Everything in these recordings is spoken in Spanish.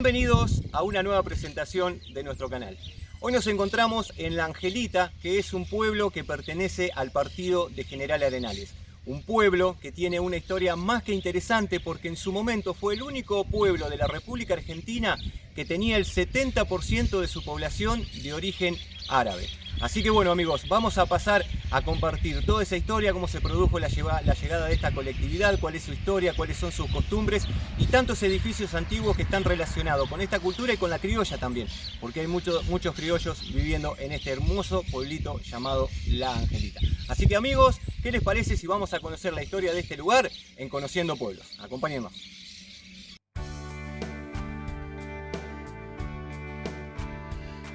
Bienvenidos a una nueva presentación de nuestro canal. Hoy nos encontramos en La Angelita, que es un pueblo que pertenece al partido de General Arenales. Un pueblo que tiene una historia más que interesante porque en su momento fue el único pueblo de la República Argentina que tenía el 70% de su población de origen árabe. Así que bueno amigos, vamos a pasar a compartir toda esa historia, cómo se produjo la llegada de esta colectividad, cuál es su historia, cuáles son sus costumbres y tantos edificios antiguos que están relacionados con esta cultura y con la criolla también, porque hay muchos criollos viviendo en este hermoso pueblito llamado La Angelita. Así que amigos, ¿qué les parece si vamos a conocer la historia de este lugar en Conociendo Pueblos? Acompáñennos.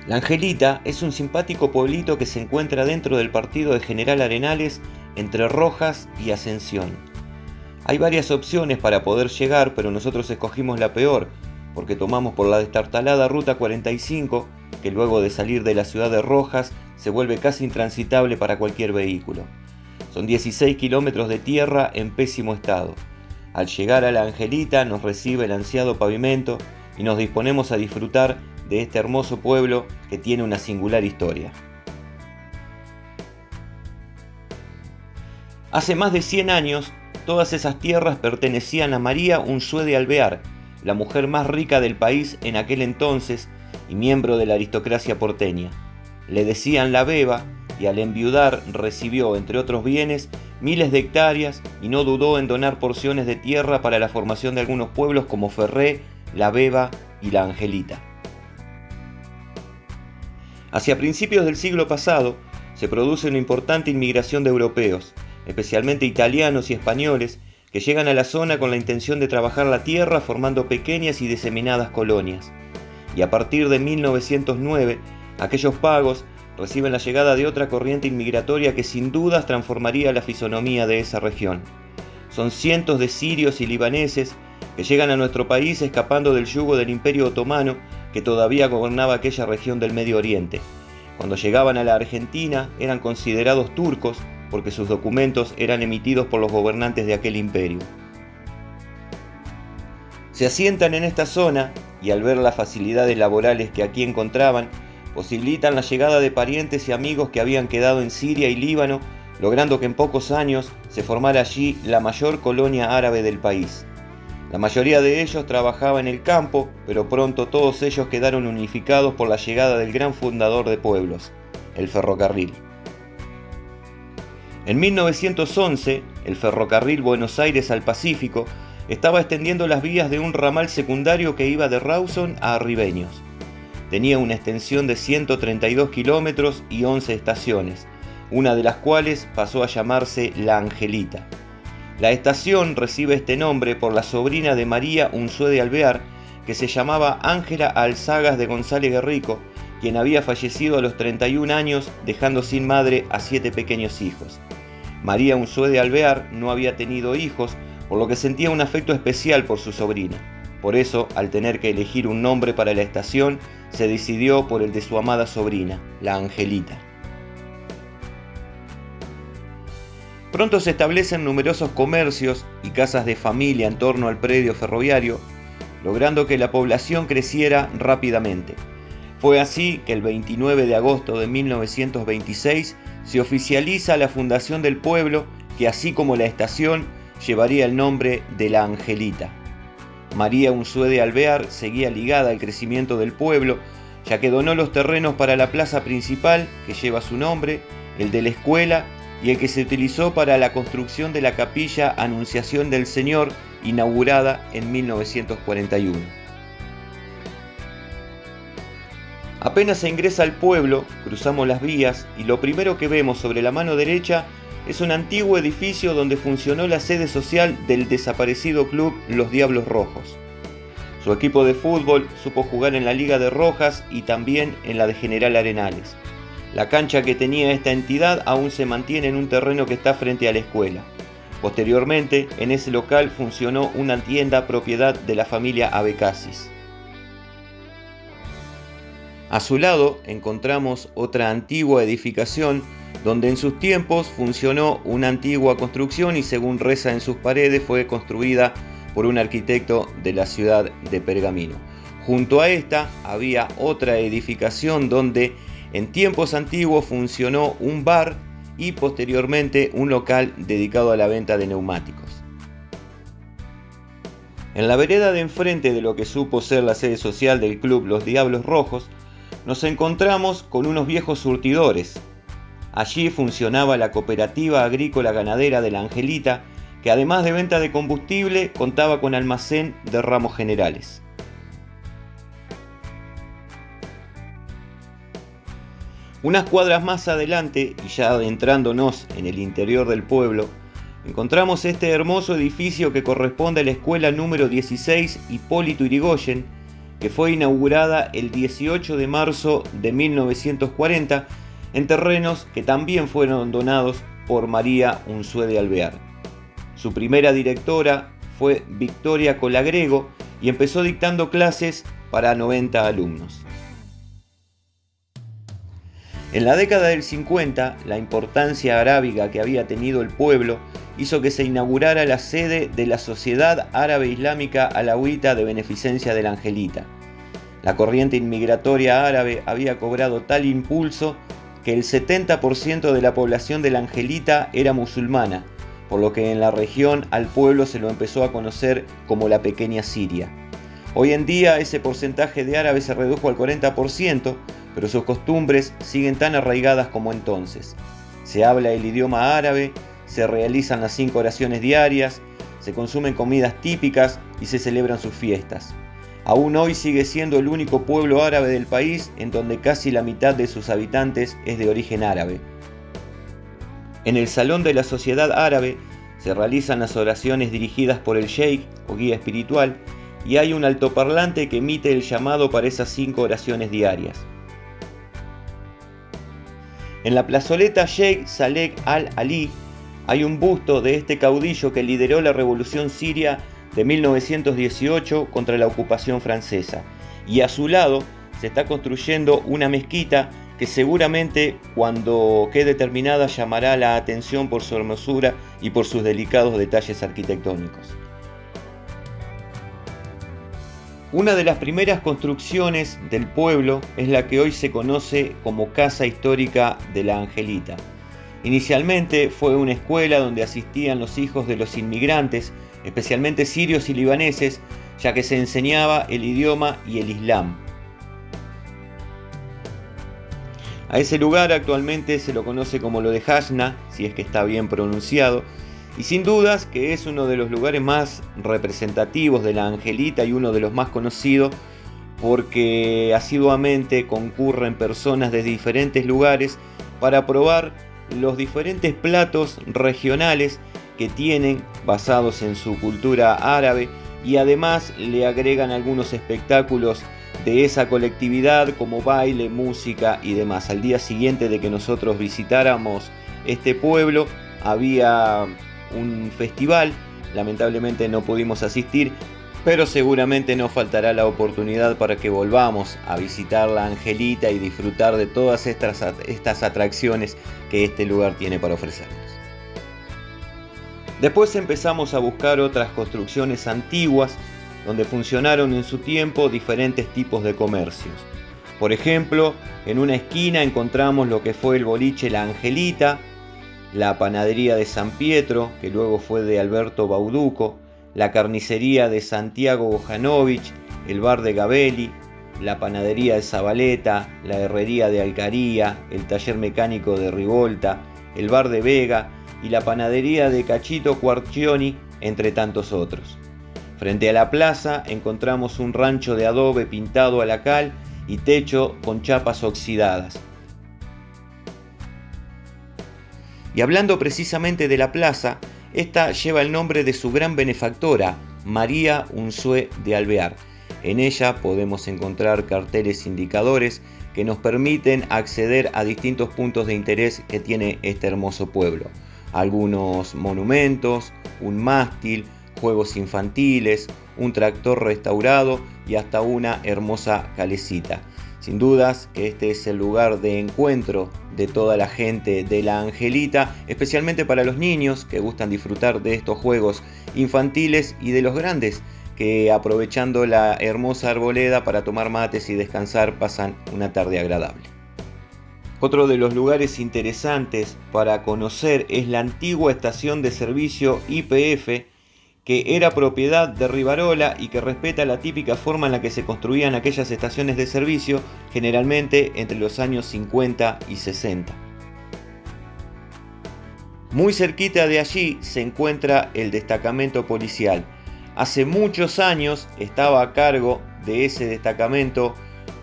La Angelita es un simpático pueblito que se encuentra dentro del partido de General Arenales entre Rojas y Ascensión. Hay varias opciones para poder llegar, pero nosotros escogimos la peor, porque tomamos por la destartalada Ruta 45, que luego de salir de la ciudad de Rojas se vuelve casi intransitable para cualquier vehículo. Son 16 kilómetros de tierra en pésimo estado. Al llegar a La Angelita nos recibe el ansiado pavimento y nos disponemos a disfrutar de este hermoso pueblo que tiene una singular historia. Hace más de 100 años, todas esas tierras pertenecían a María Unzué de Alvear, la mujer más rica del país en aquel entonces y miembro de la aristocracia porteña. Le decían la Beba y al enviudar recibió, entre otros bienes, miles de hectáreas y no dudó en donar porciones de tierra para la formación de algunos pueblos como Ferré, La Beba y La Angelita. Hacia principios del siglo pasado se produce una importante inmigración de europeos, especialmente italianos y españoles, que llegan a la zona con la intención de trabajar la tierra formando pequeñas y diseminadas colonias. Y a partir de 1909, aquellos pagos reciben la llegada de otra corriente inmigratoria que sin dudas transformaría la fisonomía de esa región. Son cientos de sirios y libaneses que llegan a nuestro país escapando del yugo del Imperio Otomano que todavía gobernaba aquella región del Medio Oriente. Cuando llegaban a la Argentina eran considerados turcos porque sus documentos eran emitidos por los gobernantes de aquel imperio. Se asientan en esta zona y al ver las facilidades laborales que aquí encontraban, posibilitan la llegada de parientes y amigos que habían quedado en Siria y Líbano, logrando que en pocos años se formara allí la mayor colonia árabe del país. La mayoría de ellos trabajaba en el campo, pero pronto todos ellos quedaron unificados por la llegada del gran fundador de pueblos, el ferrocarril. En 1911, el ferrocarril Buenos Aires al Pacífico estaba extendiendo las vías de un ramal secundario que iba de Rawson a Arribeños. Tenía una extensión de 132 kilómetros y 11 estaciones, una de las cuales pasó a llamarse La Angelita. La estación recibe este nombre por la sobrina de María Unzué de Alvear, que se llamaba Ángela Alzagas de González Guerrico, quien había fallecido a los 31 años dejando sin madre a 7 pequeños hijos. María Unzué de Alvear no había tenido hijos, por lo que sentía un afecto especial por su sobrina. Por eso, al tener que elegir un nombre para la estación, se decidió por el de su amada sobrina, La Angelita. Pronto se establecen numerosos comercios y casas de familia en torno al predio ferroviario, logrando que la población creciera rápidamente. Fue así que el 29 de agosto de 1926 se oficializa la fundación del pueblo, que así como la estación llevaría el nombre de La Angelita. María Unzué de Alvear seguía ligada al crecimiento del pueblo, ya que donó los terrenos para la plaza principal, que lleva su nombre, el de la escuela, y el que se utilizó para la construcción de la capilla Anunciación del Señor, inaugurada en 1941. Apenas se ingresa al pueblo, cruzamos las vías y lo primero que vemos sobre la mano derecha es un antiguo edificio donde funcionó la sede social del desaparecido club Los Diablos Rojos. Su equipo de fútbol supo jugar en la Liga de Rojas y también en la de General Arenales. La cancha que tenía esta entidad aún se mantiene en un terreno que está frente a la escuela. Posteriormente, en ese local funcionó una tienda propiedad de la familia Abecasis. A su lado encontramos otra antigua edificación donde en sus tiempos funcionó una antigua construcción y según reza en sus paredes fue construida por un arquitecto de la ciudad de Pergamino. Junto a esta había otra edificación donde en tiempos antiguos funcionó un bar y posteriormente un local dedicado a la venta de neumáticos. En la vereda de enfrente de lo que supo ser la sede social del club Los Diablos Rojos, nos encontramos con unos viejos surtidores. Allí funcionaba la cooperativa agrícola ganadera de la Angelita, que además de venta de combustible contaba con almacén de ramos generales. Unas cuadras más adelante, y ya adentrándonos en el interior del pueblo, encontramos este hermoso edificio que corresponde a la escuela número 16 Hipólito Yrigoyen, que fue inaugurada el 18 de marzo de 1940 en terrenos que también fueron donados por María Unzué de Alvear. Su primera directora fue Victoria Colagrego y empezó dictando clases para 90 alumnos. En la década del 50, la importancia arábiga que había tenido el pueblo hizo que se inaugurara la sede de la Sociedad Árabe Islámica Alauita de Beneficencia de la Angelita. La corriente inmigratoria árabe había cobrado tal impulso que el 70% de la población de la Angelita era musulmana, por lo que en la región al pueblo se lo empezó a conocer como la Pequeña Siria. Hoy en día ese porcentaje de árabes se redujo al 40%, pero sus costumbres siguen tan arraigadas como entonces. Se habla el idioma árabe, se realizan las 5 oraciones diarias, se consumen comidas típicas y se celebran sus fiestas. Aún hoy sigue siendo el único pueblo árabe del país en donde casi la mitad de sus habitantes es de origen árabe. En el salón de la sociedad árabe se realizan las oraciones dirigidas por el sheikh o guía espiritual y hay un altoparlante que emite el llamado para esas 5 oraciones diarias. En la plazoleta Sheikh Saleh al-Ali hay un busto de este caudillo que lideró la revolución siria de 1918 contra la ocupación francesa, y a su lado se está construyendo una mezquita que seguramente cuando quede terminada llamará la atención por su hermosura y por sus delicados detalles arquitectónicos. Una de las primeras construcciones del pueblo es la que hoy se conoce como Casa Histórica de la Angelita. Inicialmente fue una escuela donde asistían los hijos de los inmigrantes, especialmente sirios y libaneses, ya que se enseñaba el idioma y el Islam. A ese lugar actualmente se lo conoce como lo de Hajna, si es que está bien pronunciado, y sin dudas que es uno de los lugares más representativos de la Angelita y uno de los más conocidos porque asiduamente concurren personas de diferentes lugares para probar los diferentes platos regionales que tienen basados en su cultura árabe y además le agregan algunos espectáculos de esa colectividad como baile, música y demás. Al día siguiente de que nosotros visitáramos este pueblo había un festival, lamentablemente no pudimos asistir, pero seguramente no faltará la oportunidad para que volvamos a visitar la Angelita y disfrutar de todas estas atracciones que este lugar tiene para ofrecernos. Después empezamos a buscar otras construcciones antiguas donde funcionaron en su tiempo diferentes tipos de comercios. Por ejemplo, en una esquina encontramos lo que fue el boliche La Angelita, la panadería de San Pietro, que luego fue de Alberto Bauduco, la carnicería de Santiago Bojanovich, el bar de Gabelli, la panadería de Zabaleta, la herrería de Alcaría, el taller mecánico de Rivolta, el bar de Vega y la panadería de Cachito Quarcioni, entre tantos otros. Frente a la plaza encontramos un rancho de adobe pintado a la cal y techo con chapas oxidadas. Y hablando precisamente de la plaza, esta lleva el nombre de su gran benefactora, María Unzué de Alvear. En ella podemos encontrar carteles indicadores que nos permiten acceder a distintos puntos de interés que tiene este hermoso pueblo. Algunos monumentos, un mástil, juegos infantiles, un tractor restaurado y hasta una hermosa calecita. Sin dudas que este es el lugar de encuentro de toda la gente de la Angelita, especialmente para los niños que gustan disfrutar de estos juegos infantiles y de los grandes que aprovechando la hermosa arboleda para tomar mates y descansar pasan una tarde agradable. Otro de los lugares interesantes para conocer es la antigua estación de servicio YPF, que era propiedad de Rivarola y que respeta la típica forma en la que se construían aquellas estaciones de servicio, generalmente entre los años 50 y 60. Muy cerquita de allí se encuentra el destacamento policial. Hace muchos años estaba a cargo de ese destacamento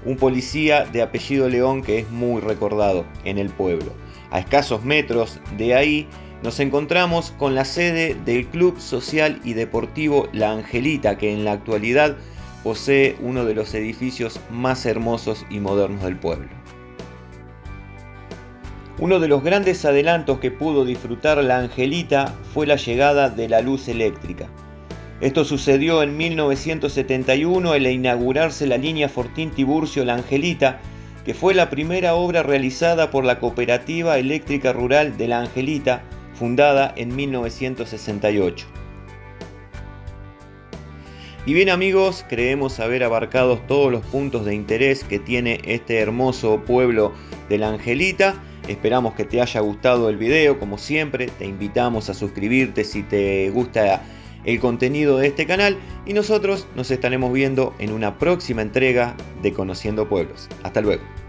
un policía de apellido León que es muy recordado en el pueblo. A escasos metros de ahí nos encontramos con la sede del Club Social y Deportivo La Angelita, que en la actualidad posee uno de los edificios más hermosos y modernos del pueblo. Uno de los grandes adelantos que pudo disfrutar La Angelita fue la llegada de la luz eléctrica. Esto sucedió en 1971 al inaugurarse la línea Fortín-Tiburcio-La Angelita, que fue la primera obra realizada por la Cooperativa Eléctrica Rural de La Angelita, fundada en 1968. Y bien amigos, creemos haber abarcado todos los puntos de interés que tiene este hermoso pueblo de La Angelita. Esperamos que te haya gustado el video, como siempre, te invitamos a suscribirte si te gusta el contenido de este canal y nosotros nos estaremos viendo en una próxima entrega de Conociendo Pueblos. Hasta luego.